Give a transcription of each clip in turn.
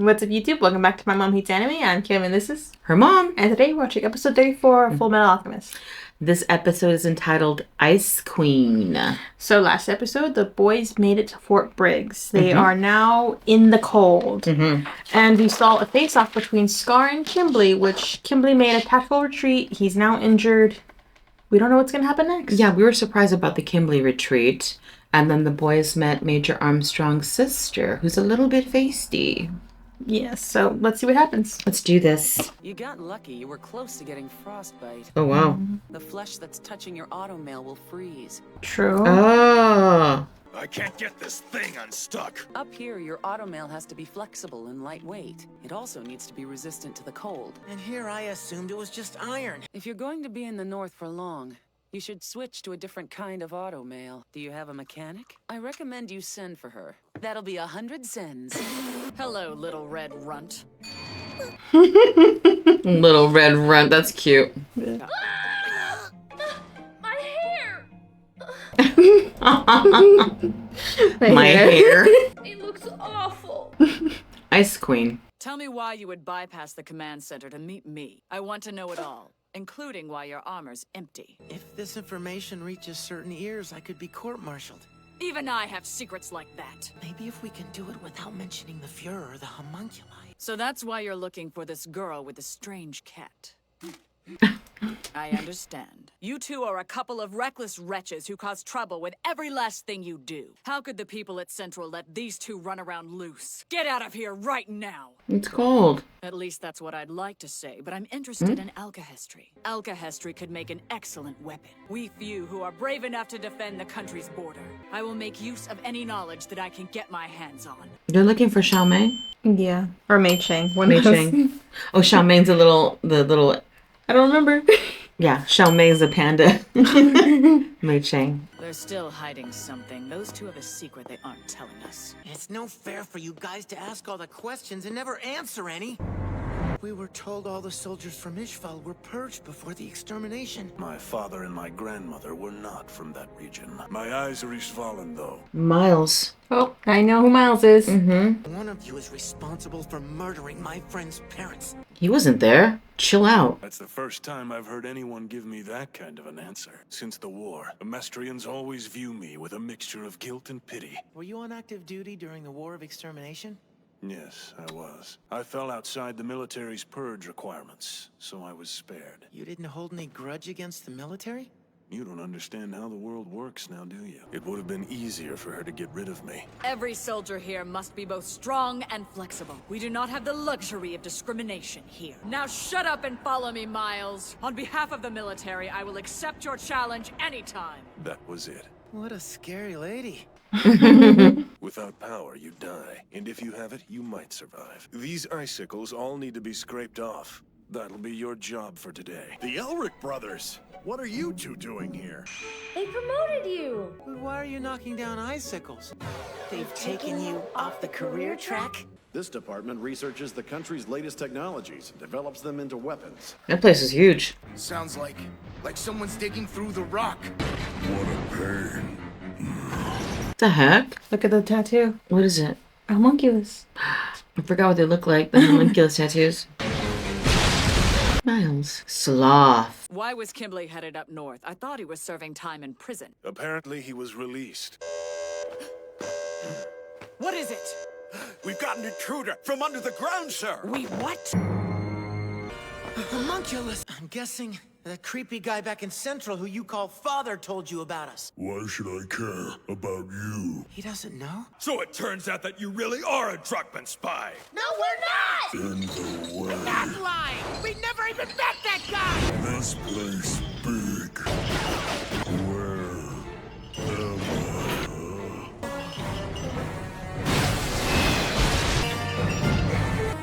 What's up, YouTube? Welcome back to My Mom Hates Anime. I'm Kim, and this is her mom. And today we're watching episode 34 of Fullmetal Alchemist. This episode is entitled Ice Queen. So last episode, the boys made it to Fort Briggs. They are now in the cold. And we saw a face-off between Scar and Kimberly, which Kimberly made a tactical retreat. He's now injured. We don't know what's going to happen next. Yeah, we were surprised about the Kimberly retreat. And then the boys met Major Armstrong's sister, who's a little bit feisty. Yes, so let's see what happens. Let's do this. You got lucky. You were close to getting frostbite. Oh, wow. The flesh that's touching your automail will freeze. True. Oh. I can't get this thing unstuck. Up here, your automail has to be flexible and lightweight. It also needs to be resistant to the cold. And here I assumed it was just iron. If you're going to be in the north for long, you should switch to a different kind of automail. Do you have a mechanic? I recommend you send for her. That'll be 100 cents. Hello, little red runt. Little red runt. That's cute. My hair! My hair. It looks awful. Ice Queen. Tell me why you would bypass the command center to meet me. I want to know it all, including why your armor's empty. If this information reaches certain ears, I could be court-martialed. Even I have secrets like that. Maybe if we can do it without mentioning the Fuhrer or the homunculi. So that's why you're looking for this girl with the strange cat. I understand. You two are a couple of reckless wretches who cause trouble with every last thing you do. How could the people at Central let these two run around loose? Get out of here right now! It's cold. At least that's what I'd like to say, but I'm interested in alchemy. Alchemy could make an excellent weapon. We few who are brave enough to defend the country's border. I will make use of any knowledge that I can get my hands on. They're looking for Xiao Mei? Yeah. Or Mei Chang. Mei Chang. Oh, Xiao Mei's the little... I don't remember. Yeah, Xiao Mei's a panda. Mei Chang. They're still hiding something. Those two have a secret they aren't telling us. It's no fair for you guys to ask all the questions and never answer any. We were told all the soldiers from Ishval were purged before the extermination. My father and my grandmother were not from that region. My eyes are Ishvalan, though. Miles. Oh, I know who Miles is. One of you is responsible for murdering my friend's parents. He wasn't there. Chill out. That's the first time I've heard anyone give me that kind of an answer. Since the war, the Mestrians always view me with a mixture of guilt and pity. Were you on active duty during the War of Extermination? Yes, I was. I fell outside the military's purge requirements, so I was spared. You didn't hold any grudge against the military? You don't understand how the world works now, do you? It would have been easier for her to get rid of me. Every soldier here must be both strong and flexible. We do not have the luxury of discrimination here. Now shut up and follow me, Miles. On behalf of the military, I will accept your challenge anytime. That was it. What a scary lady. Without power, you die. And if you have it, you might survive. These icicles all need to be scraped off. That'll be your job for today. The Elric brothers! What are you two doing here? They promoted you. But why are you knocking down icicles? They've taken you off the career track? This department researches the country's latest technologies and develops them into weapons. That place is huge. Sounds like someone's digging through the rock. What a pain. What the heck? Look at the tattoo. What is it? A homunculus. I forgot what they look like. The homunculus tattoos. Miles. Sloth. Why was Kimberly headed up north? I thought he was serving time in prison. Apparently, he was released. What is it? We've got an intruder from under the ground, sir! Wait, what? Homunculus! I'm guessing that creepy guy back in Central who you call father told you about us. Why should I care about you? He doesn't know? So it turns out that you really are a Druckmann spy! No, we're not! In the way. That's lying! We never even met that guy! This place big. Where am I?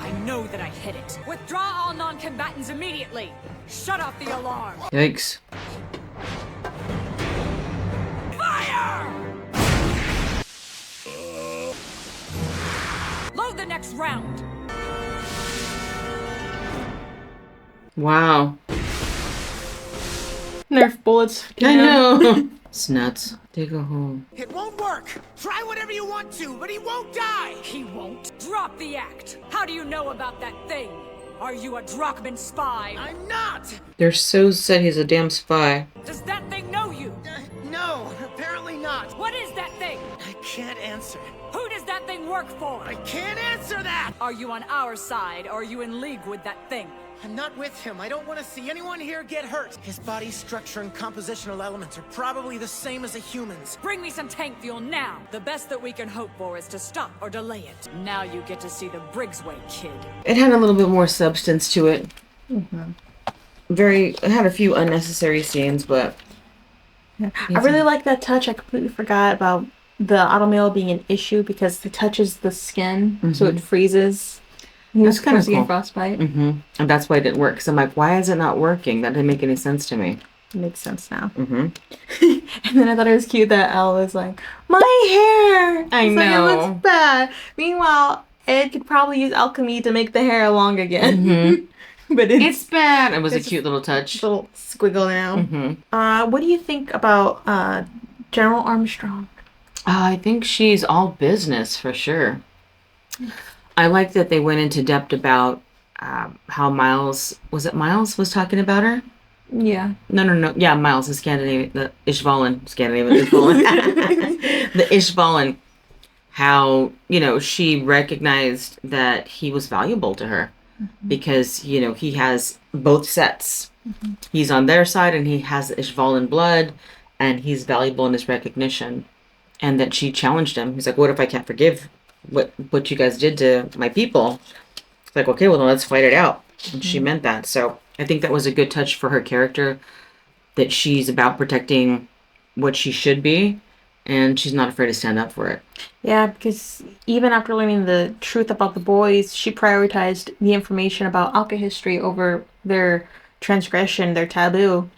I know that I hit it. Withdraw all non-combatants immediately. Shut off the alarm. Yikes. Fire! Load the next round. Wow. Nerf bullets. I know. It's nuts. Dig a hole. It won't work. Try whatever you want to, but he won't die. He won't. Drop the act. How do you know about that thing? Are you a Drachman spy? I'm not. They're so said he's a damn spy. Does that thing know you? No, apparently not. What is that thing? I can't answer. Who does that thing work for? I can't answer that. Are you on our side, or are you in league with that thing? I'm not with him. I don't want to see anyone here get hurt. His body structure and compositional elements are probably the same as a human's. Bring me some tank fuel now. The best that we can hope for is to stop or delay it. Now you get to see the Briggs way, kid. It had a little bit more substance to it. It had a few unnecessary scenes, but... I really like that touch. I completely forgot about the automail being an issue because it touches the skin, so it freezes. That's kind of cool. cool. Frostbite. And that's why it didn't work. Because I'm like, why is it not working? That didn't make any sense to me. It makes sense now. And then I thought it was cute that Elle was like, my hair! I It's know. Like, it looks bad. Meanwhile, Ed could probably use alchemy to make the hair long again. But It's bad. It was a it's cute little touch. little squiggle now. What do you think about General Armstrong? I think she's all business for sure. I like that they went into depth about how Miles was talking about her. Yeah. No. Yeah, Miles, the Scandinavian, the Ishvalan, the Ishvalan. How she recognized that he was valuable to her because he has both sets. He's on their side and he has Ishvalan blood, and he's valuable in his recognition. And that she challenged him. He's like, "What if I can't forgive what you guys did to my people?" It's like, okay, well then let's fight it out. And she meant that. So I think that was a good touch for her character, that she's about protecting what she should be, and she's not afraid to stand up for it. Yeah, because even after learning the truth about the boys, she prioritized the information about Alka history over their transgression, their taboo.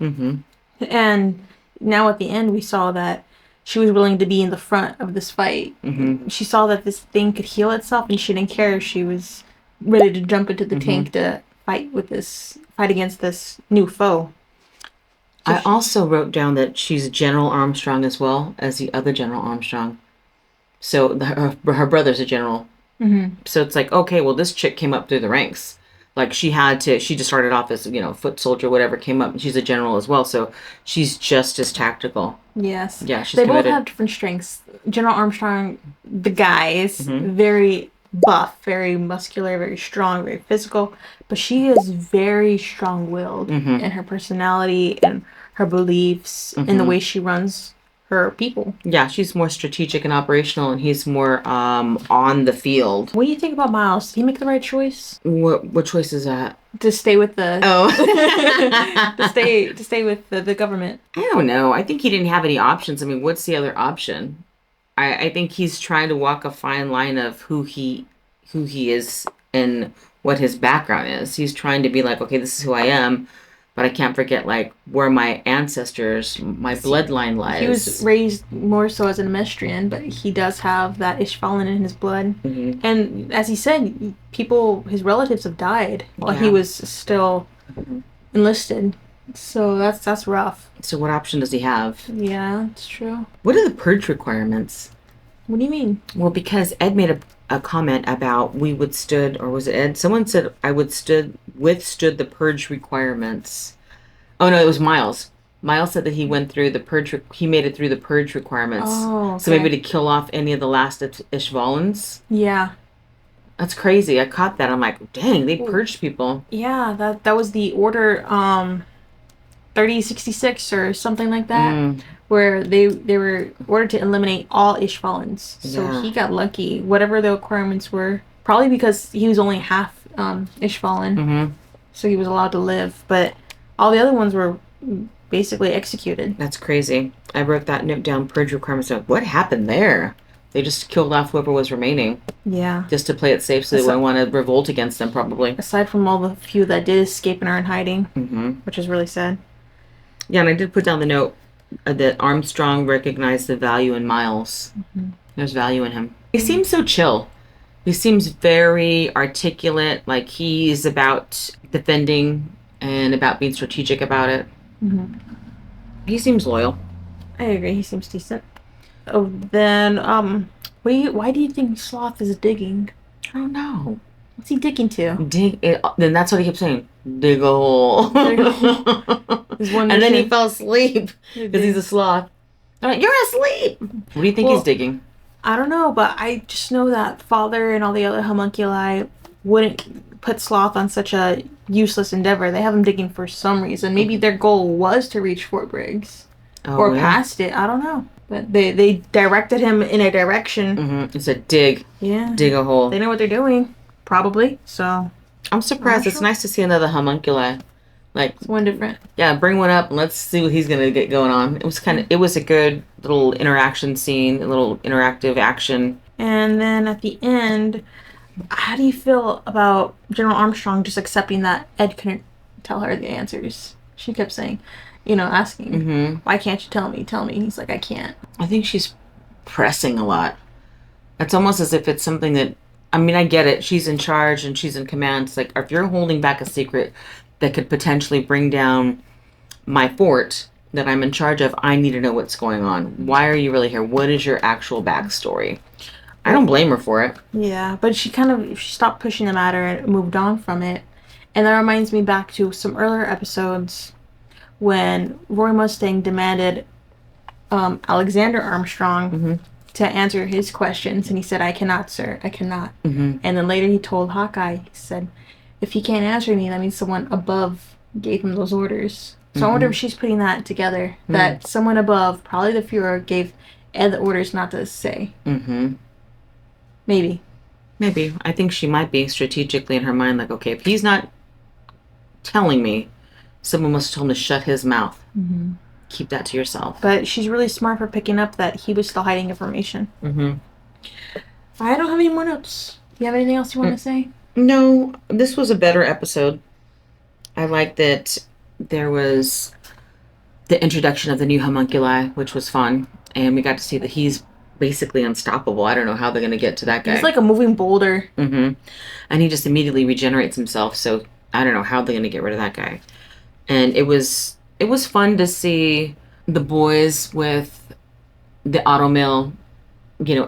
And now at the end, we saw that she was willing to be in the front of this fight. She saw that this thing could heal itself, and she didn't care. She was ready to jump into the tank to fight against this new foe. So I also wrote down that she's General Armstrong as well as the other General Armstrong. So her brother's a general. So it's like, okay, well, this chick came up through the ranks. Like she just started off as, foot soldier, whatever, came up, and she's a general as well. So she's just as tactical. Yes. Yeah, she's They committed. both have different strengths. General Armstrong, the guy, is very buff, very muscular, very strong, very physical. But she is very strong-willed in her personality and her beliefs and the way she runs her people. Yeah, she's more strategic and operational, and he's more on the field. What do you think about Miles? Did he make the right choice? What choice is that? To stay with the Oh. to stay with the government. I don't know. I think he didn't have any options. I mean, what's the other option? I think he's trying to walk a fine line of who he is and what his background is. He's trying to be like, okay, this is who I am, but I can't forget like where my ancestors, my bloodline lies. He was raised more so as an Amestrian, but he does have that Ishvalan in his blood. And as he said, his relatives have died while he was still enlisted. So that's rough. So what option does he have? Yeah, it's true. What are the purge requirements? What do you mean? Well, because Ed made a comment about we withstood, or was it Ed? Someone said I withstood the purge requirements. Oh no, it was Miles. Miles said that he went through the purge. He made it through the purge requirements. Oh, okay. So maybe to kill off any of the last Ishvalans. Yeah. That's crazy. I caught that. I'm like, dang, they purged people. Yeah, that was the order 3066 or something like that. Where they were ordered to eliminate all Ishvalans. So he got lucky. Whatever the requirements were. Probably because he was only half Ishvalan. So he was allowed to live. But all the other ones were basically executed. That's crazy. I wrote that note down, purge requirements. What happened there? They just killed off whoever was remaining. Yeah. Just to play it safe so they wouldn't want to revolt against them, probably. Aside from all the few that did escape and are in hiding. Which is really sad. Yeah, and I did put down the note that Armstrong recognized the value in Miles. There's value in him. He seems so chill. He seems very articulate, like he's about defending and about being strategic about it. He seems loyal. I agree. He seems decent. Oh, then, why do you think Sloth is digging? I don't know. What's he digging to? Then that's what he kept saying. Dig a hole. Dig a hole. And then he fell asleep because he's a sloth. I'm like, you're asleep. What do you think he's digging? I don't know, but I just know that Father and all the other homunculi wouldn't put Sloth on such a useless endeavor. They have him digging for some reason. Maybe their goal was to reach Fort Briggs. Or past it. I don't know. But they directed him in a direction. Mm-hmm. It said dig. Yeah. Dig a hole. They know what they're doing. Probably. So. I'm surprised. It's nice to see another homunculi. Like. It's one different. Yeah, bring one up and let's see what he's going to get going on. It was a good little interaction scene. A little interactive action. And then at the end, how do you feel about General Armstrong just accepting that Ed couldn't tell her the answers? She kept saying, asking, why can't you tell me? Tell me. He's like, I can't. I think she's pressing a lot. It's almost as if it's something that, I get it. She's in charge and she's in command. It's like, if you're holding back a secret that could potentially bring down my fort that I'm in charge of, I need to know what's going on. Why are you really here? What is your actual backstory? I don't blame her for it. Yeah, but she stopped pushing the matter and moved on from it. And that reminds me back to some earlier episodes when Roy Mustang demanded Alexander Armstrong to answer his questions, and he said, I cannot, sir, I cannot. And then later he told Hawkeye, he said, if he can't answer me, that means someone above gave him those orders. So I wonder if she's putting that together, that someone above, probably the Fuhrer, gave Ed the orders not to say. Maybe. I think she might be strategically in her mind, like, okay, if he's not telling me, someone must have told him to shut his mouth. Keep that to yourself. But she's really smart for picking up that he was still hiding information. I don't have any more notes. Do you have anything else you want to say? No, this was a better episode. I like that there was the introduction of the new homunculi, which was fun. And we got to see that he's basically unstoppable. I don't know how they're going to get to that guy. He's like a moving boulder. And he just immediately regenerates himself. So I don't know how they're going to get rid of that guy. And it was fun to see the boys with the auto mill,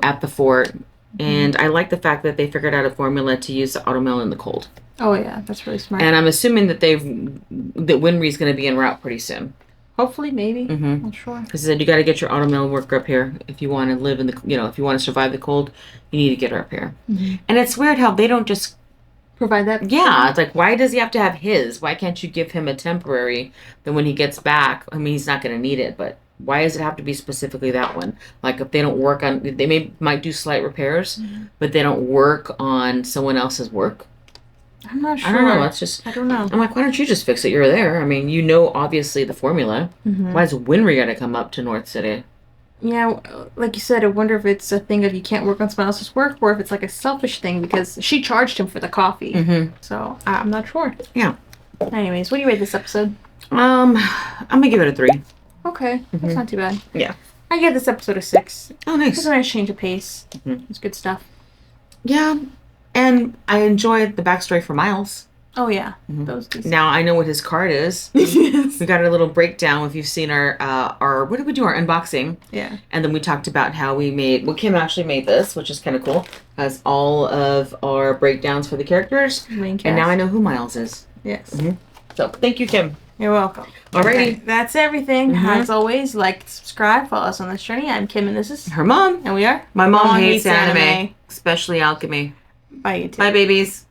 at the fort. And I like the fact that they figured out a formula to use the auto mill in the cold. Oh yeah, that's really smart. And I'm assuming that Winry's going to be en route pretty soon. Hopefully, maybe. Not sure. Because he said you got to get your auto mill worker up here if you want to live in the, if you want to survive the cold, you need to get her up here. And it's weird how they don't just provide that. Yeah, it's like, why does he have to have his? Why can't you give him a temporary? Then when he gets back, he's not going to need it, but why does it have to be specifically that one? Like if they don't work on, they might do slight repairs, but they don't work on someone else's work. I'm not sure. I don't know. It's just, I don't know. I'm like, why don't you just fix it? You're there. Obviously the formula. Why is Winry got to come up to North City? Yeah, like you said, I wonder if it's a thing of you can't work on someone else's work, or if it's like a selfish thing because she charged him for the coffee. So I'm not sure. Yeah. Anyways, what do you rate this episode? I'm gonna give it a 3. Okay, that's not too bad. Yeah. I give this episode a 6. Oh, nice. It's a nice change of pace. It's good stuff. Yeah, and I enjoyed the backstory for Miles. Oh yeah, those decent. Now I know what his card is. Yes. We got a little breakdown if you've seen our what did we do, our unboxing. Yeah. And then we talked about how Kim actually made this, which is kind of cool. Has all of our breakdowns for the characters. Main cast. And now I know who Miles is. Yes. So thank you, Kim. You're welcome. Alrighty. Okay, that's everything. As always, like, subscribe, follow us on this journey. I'm Kim and this is her mom. And we are My mom hates anime, especially alchemy. Bye, YouTube. Bye, babies.